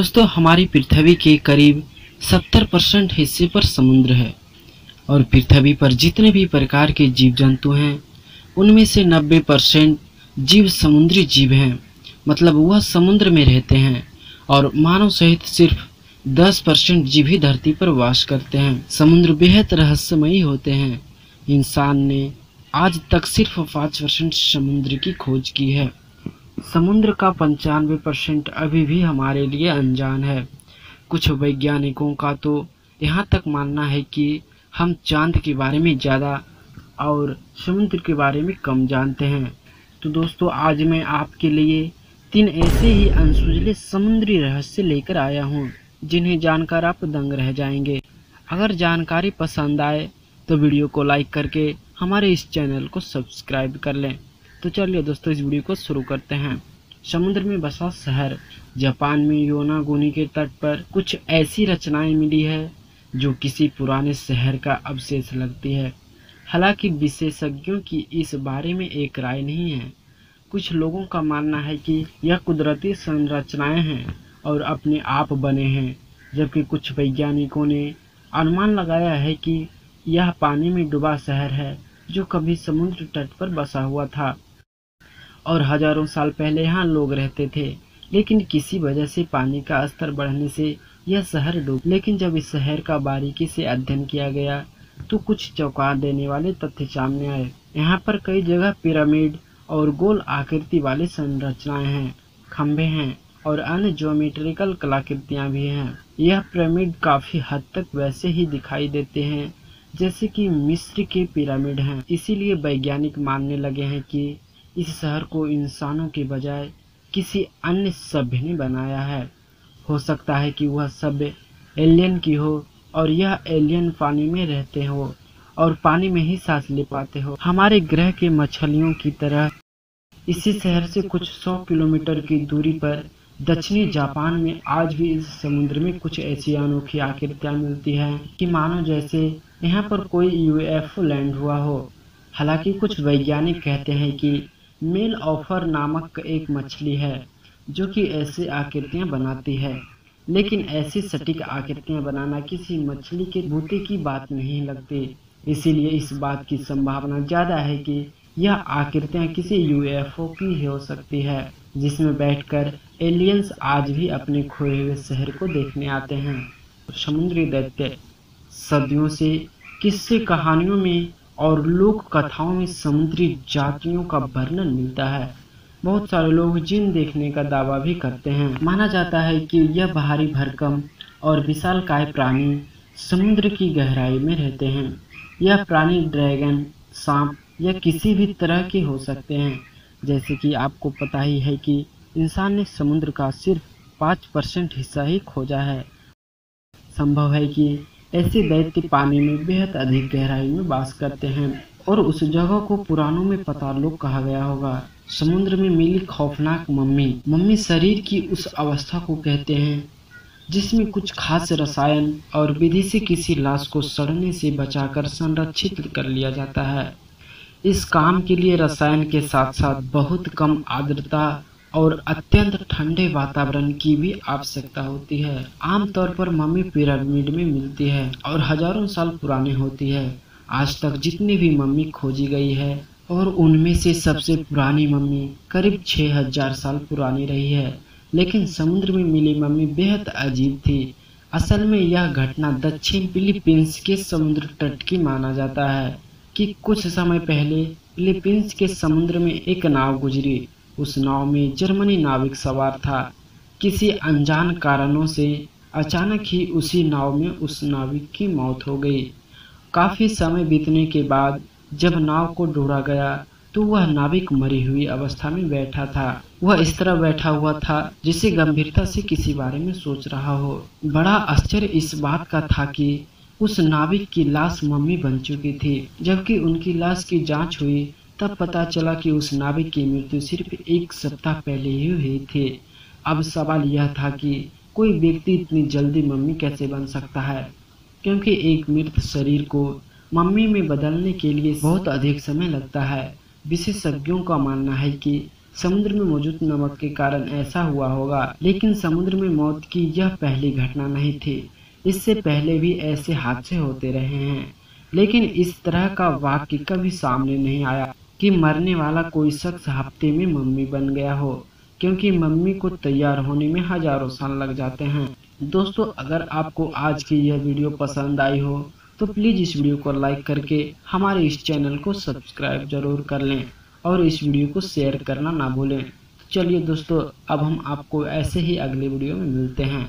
दोस्तों, हमारी पृथ्वी के करीब 70% हिस्से पर समुद्र है और पृथ्वी पर जितने भी प्रकार के जीव जंतु हैं उनमें से 90% जीव समुद्री जीव हैं। मतलब वह समुद्र में रहते हैं और मानव सहित सिर्फ 10% जीव ही धरती पर वास करते हैं। समुद्र बेहद रहस्यमयी होते हैं। इंसान ने आज तक सिर्फ 5% समुद्र की खोज की है। समुद्र का 95% अभी भी हमारे लिए अनजान है। कुछ वैज्ञानिकों का तो यहाँ तक मानना है कि हम चांद के बारे में ज़्यादा और समुद्र के बारे में कम जानते हैं। तो दोस्तों, आज मैं आपके लिए 3 ऐसे ही अनसुलझे समुद्री रहस्य लेकर आया हूँ जिन्हें जानकर आप दंग रह जाएंगे। अगर जानकारी पसंद आए तो वीडियो को लाइक करके हमारे इस चैनल को सब्सक्राइब कर लें। तो चलिए दोस्तों, इस वीडियो को शुरू करते हैं। समुद्र में बसा शहर। जापान में योनागुनी के तट पर कुछ ऐसी रचनाएं मिली है जो किसी पुराने शहर का अवशेष लगती है। हालांकि विशेषज्ञों की इस बारे में एक राय नहीं है। कुछ लोगों का मानना है कि यह कुदरती संरचनाएं हैं और अपने आप बने हैं, जबकि कुछ वैज्ञानिकों ने अनुमान लगाया है कि यह पानी में डूबा शहर है जो कभी समुद्र तट पर बसा हुआ था और हजारों साल पहले यहाँ लोग रहते थे। लेकिन किसी वजह से पानी का स्तर बढ़ने से यह शहर डूब। लेकिन जब इस शहर का बारीकी से अध्ययन किया गया तो कुछ चौंका देने वाले तथ्य सामने आए। यहाँ पर कई जगह पिरामिड और गोल आकृति वाली संरचनाएं हैं, खंभे हैं और अन्य ज्योमेट्रिकल कलाकृतियां भी हैं। यह पिरामिड काफी हद तक वैसे ही दिखाई देते हैं जैसे कि मिस्र के पिरामिड हैं। इसीलिए वैज्ञानिक मानने लगे हैं कि इस शहर को इंसानों के बजाय किसी अन्य सभ्य ने बनाया है। हो सकता है कि वह सभ्य एलियन की हो और यह एलियन पानी में रहते हो और पानी में ही सांस ले पाते हो। हमारे ग्रह के मछलियों की तरह इसी शहर से कुछ 100 किलोमीटर की दूरी पर दक्षिणी जापान में आज भी इस समुद्र में कुछ ऐसी अनोखी आकृतियां मिलती हैं कि मानो जैसे यहाँ पर कोई यूएफओ लैंड हुआ हो। हालांकि कुछ वैज्ञानिक कहते हैं कि मेल ऑफर नामक एक मछली है जो कि ऐसी आकृतियां बनाती है, लेकिन ऐसी सटीक आकृतियां बनाना किसी मछली के बूते की बात नहीं लगती। इसीलिए इस बात की संभावना ज्यादा है कि यह आकृतियां किसी यूएफओ की हो सकती है जिसमें बैठकर एलियंस आज भी अपने खोए हुए शहर को देखने आते हैं। समुद्री दैत्य। सदियों से किस्से कहानियों में और लोक कथाओं में समुद्री जातियों का वर्णन मिलता है। बहुत सारे लोग जिन देखने का दावा भी करते हैं। माना जाता है कि यह भारी भरकम और विशालकाय प्राणी समुद्र की गहराई में रहते हैं। यह प्राणी ड्रैगन, सांप या किसी भी तरह के हो सकते हैं। जैसे कि आपको पता ही है कि इंसान ने समुद्र का सिर्फ 5% हिस्सा ही खोजा है। संभव है कि ऐसे दैत्य पानी में बेहद अधिक गहराई में वास करते हैं और उस जगह को पुराणों में पाताललोक कहा गया होगा। समुद्र में मिली खौफनाक मम्मी शरीर की उस अवस्था को कहते हैं जिसमें कुछ खास रसायन और विधि से किसी लाश को सड़ने से बचाकर संरक्षित कर लिया जाता है। इस काम के लिए रसायन के साथ साथ बहुत कम आर्द्रता और अत्यंत ठंडे वातावरण की भी आवश्यकता होती है। आमतौर पर मम्मी पिरामिड में मिलती है और हजारों साल पुरानी होती है। आज तक जितनी भी मम्मी खोजी गई है और उनमें से सबसे पुरानी मम्मी करीब 6000 साल पुरानी रही है। लेकिन समुद्र में मिली मम्मी बेहद अजीब थी। असल में यह घटना दक्षिण फिलीपींस के समुद्र तट की माना जाता है कि कुछ समय पहले फिलीपींस के समुद्र में एक नाव गुजरी। उस नाव में जर्मनी नाविक सवार था। किसी अनजान कारणों से अचानक ही उसी नाव में उस नाविक की मौत हो गई। काफी समय बीतने के बाद जब नाव को ढूंढा गया तो वह नाविक मरी हुई अवस्था में बैठा था। वह इस तरह बैठा हुआ था जिसे गंभीरता से किसी बारे में सोच रहा हो। बड़ा आश्चर्य इस बात का था कि उस नाविक की लाश मम्मी बन चुकी थी। जबकि उनकी लाश की जांच हुई तब पता चला कि उस नाविक की मृत्यु सिर्फ 1 सप्ताह पहले ही हुई थी। अब सवाल यह था कि कोई व्यक्ति इतनी जल्दी मम्मी कैसे बन सकता है, क्योंकि एक मृत शरीर को मम्मी में बदलने के लिए बहुत अधिक समय लगता है। विशेषज्ञों का मानना है कि समुद्र में मौजूद नमक के कारण ऐसा हुआ होगा, लेकिन समुद्र में मौत की यह पहली घटना नहीं थी। इससे पहले भी ऐसे हादसे होते रहे हैं, लेकिन इस तरह का वाक्य कभी सामने नहीं आया कि मरने वाला कोई शख्स हफ्ते में मम्मी बन गया हो, क्योंकि मम्मी को तैयार होने में हजारों साल लग जाते हैं। दोस्तों, अगर आपको आज की यह वीडियो पसंद आई हो तो प्लीज़ इस वीडियो को लाइक करके हमारे इस चैनल को सब्सक्राइब जरूर कर लें और इस वीडियो को शेयर करना ना भूलें। तो चलिए दोस्तों, अब हम आपको ऐसे ही अगले वीडियो में मिलते हैं।